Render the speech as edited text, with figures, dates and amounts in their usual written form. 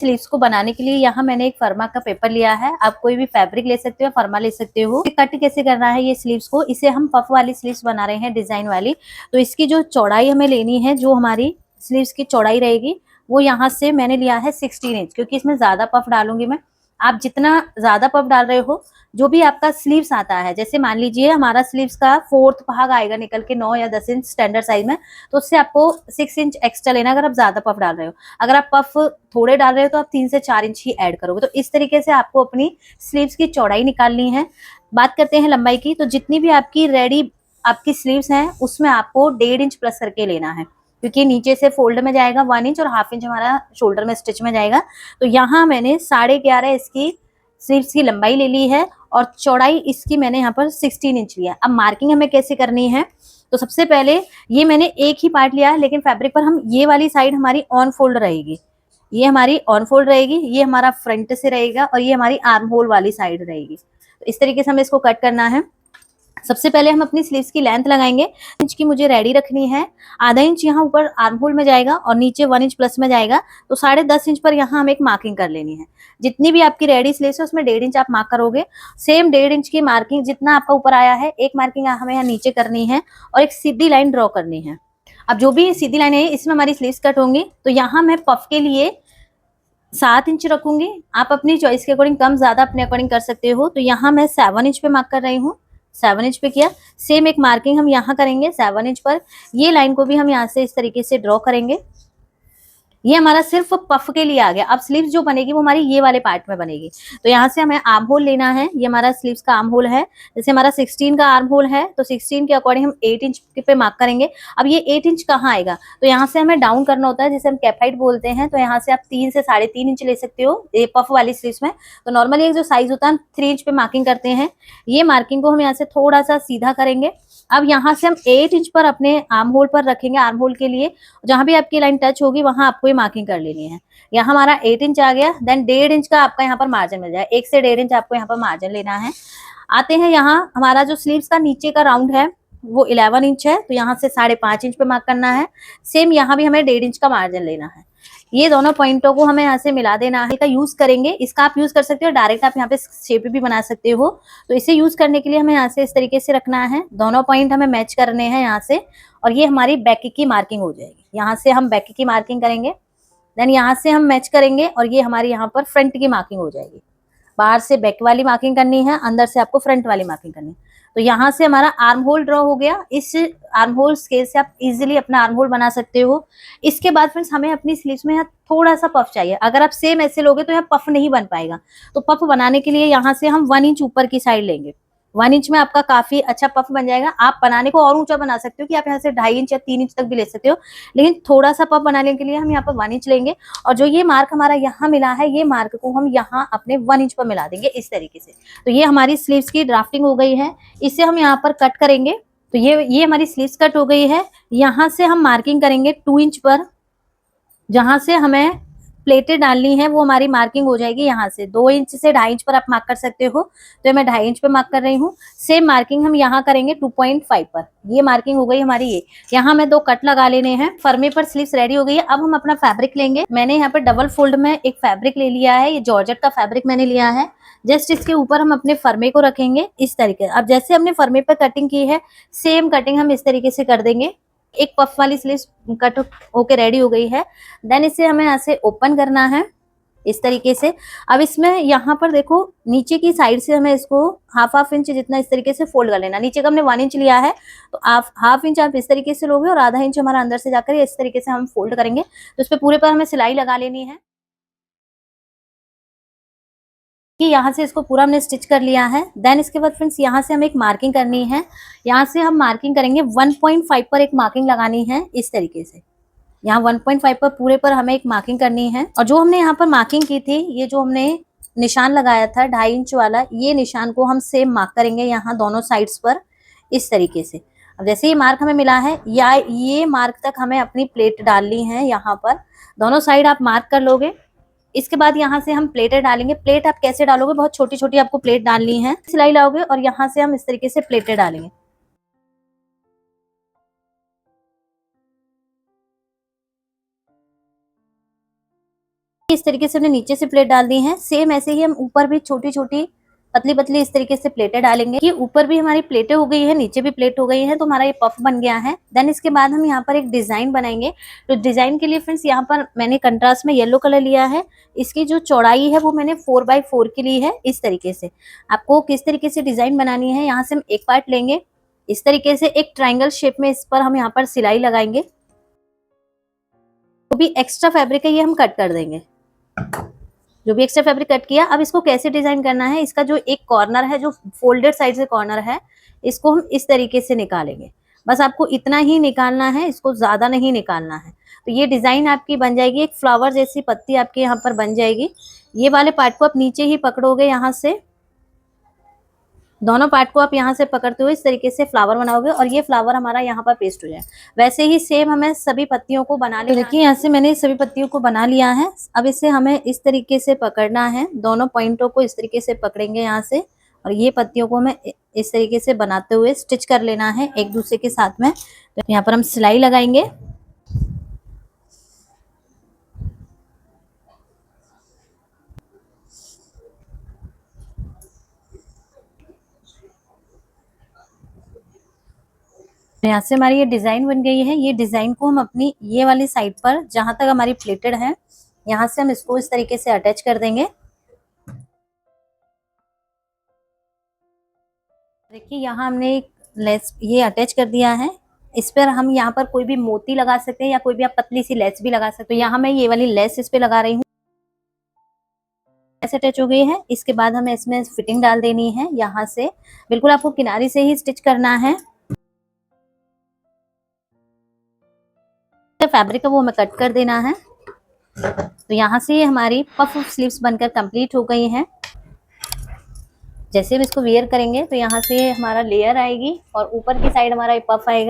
Sleeves को बनाने के लिए यहाँ मैंने एक फर्मा का पेपर लिया है, आप कोई भी फैब्रिक ले सकते हो, फर्मा ले सकते हो। कट कैसे करना है ये स्लीव्स को, इसे हम पफ वाली स्लीव्स बना रहे हैं डिजाइन वाली। तो इसकी जो चौड़ाई हमें लेनी है, जो हमारी स्लीव्स की चौड़ाई रहेगी, वो यहाँ से मैंने लिया है 16 इंच, क्योंकि इसमें ज्यादा पफ डालूंगी मैं। आप जितना ज्यादा पफ डाल रहे हो, जो भी आपका स्लीव्स आता है, जैसे मान लीजिए हमारा स्लीव्स का 4th भाग आएगा निकल के 9 या 10 इंच स्टैंडर्ड साइज में, तो उससे आपको 6 इंच एक्स्ट्रा लेना, अगर आप ज्यादा पफ डाल रहे हो। अगर आप पफ थोड़े डाल रहे हो तो आप 3 से 4 इंच ही ऐड करोगे। तो इस तरीके से आपको अपनी स्लीव्स की चौड़ाई निकालनी है। बात करते हैं लंबाई की, तो जितनी भी आपकी रेडी आपकी स्लीव्स हैं, उसमें आपको 1.5 इंच प्लस करके लेना है, क्योंकि नीचे से फोल्ड में जाएगा 1 इंच और हाफ इंच हमारा शोल्डर में स्टिच में जाएगा। तो यहाँ मैंने 11.5 इसकी स्लीव्स की लंबाई ले ली है और चौड़ाई इसकी मैंने यहाँ पर 16 इंच लिया। अब मार्किंग हमें कैसे करनी है, तो सबसे पहले ये मैंने एक ही पार्ट लिया है, लेकिन फैब्रिक पर हम ये वाली साइड हमारी ऑन फोल्ड रहेगी, ये हमारी ऑन फोल्ड रहेगी, ये हमारा फ्रंट से रहेगा और ये हमारी आर्म होल वाली साइड रहेगी। तो इस तरीके से हमें इसको कट करना है। सबसे पहले हम अपनी स्लीव्स की लेंथ लगाएंगे। इंच की मुझे रेडी रखनी है, आधा इंच यहाँ ऊपर आर्म होल में जाएगा और नीचे 1 इंच प्लस में जाएगा, तो 10.5 इंच पर यहाँ हमें एक मार्किंग कर लेनी है। जितनी भी आपकी रेडी स्लीव्स है उसमें 1.5 इंच आप मार्क करोगे। सेम 1.5 इंच की मार्किंग जितना आपका ऊपर आया है, एक मार्किंग हमें यहाँ नीचे करनी है और एक सीधी लाइन ड्रॉ करनी है। अब जो भी सीधी लाइन है इसमें हमारी स्लीव्स कट होंगी, तो यहाँ मैं पफ के लिए 7 इंच रखूंगी। आप अपनी चॉइस के अकॉर्डिंग कम ज्यादा अपने अकॉर्डिंग कर सकते हो। तो यहाँ मैं 7 इंच पे मार्क कर रही हूँ, 7 इंच पे किया। सेम एक मार्किंग हम यहाँ करेंगे 7 इंच पर, ये लाइन को भी हम यहाँ से इस तरीके से ड्रॉ करेंगे। ये हमारा सिर्फ पफ के लिए आ गया। अब स्लीव्स जो बनेगी वो हमारी ये वाले पार्ट में बनेगी। तो यहाँ से हमें आर्म होल लेना है, ये हमारा स्लीव्स का आर्म होल है। जैसे हमारा 16 का आर्म होल है, तो 16 के अकॉर्डिंग हम 8 इंच पे मार्क करेंगे। अब ये 8 इंच कहाँ आएगा, तो यहाँ से हमें डाउन करना होता है, जिसे हम कैप हाइट बोलते हैं। तो यहाँ से आप 3 से 3.5 इंच ले सकते हो ये पफ वाली स्लीव्स में। तो नॉर्मली एक जो साइज होता है 3 इंच पे मार्किंग करते हैं, ये मार्किंग को हम यहाँ से थोड़ा सा सीधा करेंगे। अब यहाँ से हम 8 इंच पर अपने आर्म होल पर रखेंगे, आर्म होल के लिए जहां भी आपकी लाइन टच होगी वहां आपको ये मार्किंग कर लेनी है। यहाँ हमारा 8 इंच आ गया, देन 1.5 इंच का आपका यहाँ पर मार्जिन मिल जाए, 1 से 1.5 इंच आपको यहाँ पर मार्जिन लेना है। आते हैं यहाँ हमारा जो स्लीव्स का नीचे का राउंड है वो 11 इंच है, तो यहाँ से 5.5 इंच पे मार्क करना है। सेम यहाँ भी हमें 1.5 इंच का मार्जिन लेना है। ये दोनों पॉइंटों को हमें यहाँ से मिला देना है। इसका यूज करेंगे, इसका आप यूज कर सकते हो, डायरेक्ट आप यहाँ पे शेप भी बना सकते हो। तो इसे यूज करने के लिए हमें यहाँ से इस तरीके से रखना है, दोनों पॉइंट हमें मैच करने हैं यहाँ से, और ये हमारी बैक की मार्किंग हो जाएगी। यहाँ से हम बैक की मार्किंग करेंगे, देन यहाँ से हम मैच करेंगे और ये हमारी यहाँ पर फ्रंट की मार्किंग हो जाएगी। बाहर से बैक वाली मार्किंग करनी है, अंदर से आपको फ्रंट वाली मार्किंग करनी है। तो यहाँ से हमारा आर्म होल ड्रॉ हो गया। इस आर्म होल स्केल से आप इजीली अपना आर्म होल बना सकते हो। इसके बाद फ्रेंड्स हमें अपनी स्लीव्स में यहाँ थोड़ा सा पफ चाहिए। अगर आप सेम ऐसे लोगे तो यहाँ पफ नहीं बन पाएगा। तो पफ बनाने के लिए यहाँ से हम 1 इंच ऊपर की साइड लेंगे। 1 इंच में आपका काफी अच्छा पफ बन जाएगा। आप बनाने को और ऊंचा बना सकते हो कि आप यहाँ से 2.5 इंच या 3 इंच तक भी ले सकते हो, लेकिन थोड़ा सा पफ बनाने के लिए हम यहाँ पर 1 इंच लेंगे। और जो ये मार्क हमारा यहाँ मिला है, ये मार्क को हम यहाँ अपने 1 इंच पर मिला देंगे इस तरीके से। तो ये हमारी स्लीव्स की ड्राफ्टिंग हो गई है, इसे हम यहाँ पर कट करेंगे। तो ये हमारी स्लीव्स कट हो गई है। यहाँ से हम मार्किंग करेंगे 2 इंच पर, जहां से हमें प्लेटें डालनी है वो हमारी मार्किंग हो जाएगी यहाँ से 2 इंच से 2.5 इंच पर आप मार्क कर सकते हो। तो मैं 2.5 इंच पे मार्क कर रही हूँ। सेम मार्किंग हम यहाँ करेंगे 2.5 पर। ये मार्किंग हो गई हमारी। ये यहाँ में 2 कट लगा लेने हैं। फर्मे पर स्लीव्स रेडी हो गई है। अब हम अपना फैब्रिक लेंगे। मैंने यहाँ पर डबल फोल्ड में एक फैब्रिक ले लिया है, ये जॉर्जेट का फैब्रिक मैंने लिया है। जस्ट इसके ऊपर हम अपने फर्मे को रखेंगे इस तरीके। अब जैसे हमने फर्मे पर कटिंग की है, सेम कटिंग हम इस तरीके से कर देंगे। एक पफ वाली स्लीव्स कट होके रेडी हो गई है। देन इसे हमें ऐसे ओपन करना है इस तरीके से। अब इसमें यहाँ पर देखो नीचे की साइड से हमें इसको हाफ इंच जितना इस तरीके से फोल्ड कर लेना। नीचे का हमने 1 इंच लिया है, तो आप हाफ इंच आप इस तरीके से लोगे और आधा इंच हमारा अंदर से जाकर इस तरीके से हम फोल्ड करेंगे। तो इस पे पूरे पर हमें सिलाई लगा लेनी है कि यहाँ से इसको पूरा हमने स्टिच कर लिया है। देन इसके बाद फ्रेंड्स यहाँ से हमें एक मार्किंग करनी है। यहाँ से हम मार्किंग करेंगे 1.5 पर एक मार्किंग लगानी है इस तरीके से। यहाँ 1.5 पर पूरे पर हमें एक मार्किंग करनी है। और जो हमने यहाँ पर मार्किंग की थी, ये जो हमने निशान लगाया था 2.5 इंच वाला, ये निशान को हम सेम मार्क करेंगे यहाँ दोनों साइड्स पर इस तरीके से। अब जैसे ये मार्क हमें मिला है, या ये मार्क तक हमें अपनी प्लेट डालनी है। यहाँ पर दोनों साइड आप मार्क कर लोगे। इसके बाद यहाँ से हम प्लेटें डालेंगे। प्लेट आप कैसे डालोगे, बहुत छोटी छोटी आपको प्लेट डालनी है। सिलाई लाओगे और यहाँ से हम इस तरीके से प्लेटें डालेंगे। इस तरीके से हमने नीचे से प्लेट डाल दी है। सेम ऐसे ही हम ऊपर भी छोटी छोटी पतली पतली इस तरीके से प्लेटें डालेंगे। ये ऊपर भी हमारी प्लेटें हो गई है, नीचे भी प्लेट हो गई है, तो हमारा ये पफ बन गया है। देन इसके बाद हम यहाँ पर एक डिजाइन बनाएंगे। तो डिजाइन के लिए फ्रेंड्स यहाँ पर मैंने कंट्रास्ट में येलो कलर लिया है। इसकी जो चौड़ाई है वो मैंने 4x4 की ली है। इस तरीके से आपको किस तरीके से डिजाइन बनानी है, यहाँ से हम एक पार्ट लेंगे, इस तरीके से एक ट्रायंगल शेप में इस पर हम यहाँ पर सिलाई लगाएंगे। जो भी एक्स्ट्रा फैब्रिक है ये हम कट कर देंगे। जो भी एक्स्ट्रा फैब्रिक कट किया, अब इसको कैसे डिजाइन करना है, इसका जो एक कॉर्नर है, जो फोल्डेड साइड से कॉर्नर है, इसको हम इस तरीके से निकालेंगे। बस आपको इतना ही निकालना है, इसको ज्यादा नहीं निकालना है। तो ये डिजाइन आपकी बन जाएगी, एक फ्लावर जैसी पत्ती आपके यहाँ पर बन जाएगी। ये वाले पार्ट को आप नीचे ही पकड़ोगे, यहाँ से दोनों पार्ट को आप यहाँ से पकड़ते हुए इस तरीके से फ्लावर बनाओगे और ये फ्लावर हमारा यहाँ पर पेस्ट हो जाए। वैसे ही सेम हमें सभी पत्तियों को बना लेना है। देखिए यहाँ से मैंने सभी पत्तियों को बना लिया है। अब इसे हमें इस तरीके से पकड़ना है, दोनों पॉइंटों को इस तरीके से पकड़ेंगे यहाँ से, और ये पत्तियों को हमें इस तरीके से बनाते हुए स्टिच कर लेना है एक दूसरे के साथ में। तो यहाँ पर हम सिलाई लगाएंगे। यहाँ से हमारी ये डिजाइन बन गई है। ये डिजाइन को हम अपनी ये वाली साइड पर, जहां तक हमारी प्लेटेड है, यहाँ से हम इसको इस तरीके से अटैच कर देंगे। देखिए यहाँ हमने एक लेस ये अटैच कर दिया है। इस पर हम यहाँ पर कोई भी मोती लगा सकते हैं या कोई भी आप पतली सी लेस भी लगा सकते हो। तो यहाँ मैं ये वाली लेस इस पे लगा रही हूँ। लेस अटैच हो गई है। इसके बाद हमें इसमें फिटिंग डाल देनी है। यहाँ से बिल्कुल आपको किनारे से ही स्टिच करना है। फैब्रिक है वो हमें कट कर देना है। तो यहाँ से हमारी पफ स्लीव्स बनकर कंप्लीट हो गई हैं। जैसे हम इसको वेयर करेंगे तो यहाँ से हमारा लेयर आएगी और ऊपर की साइड हमारा पफ आएगा।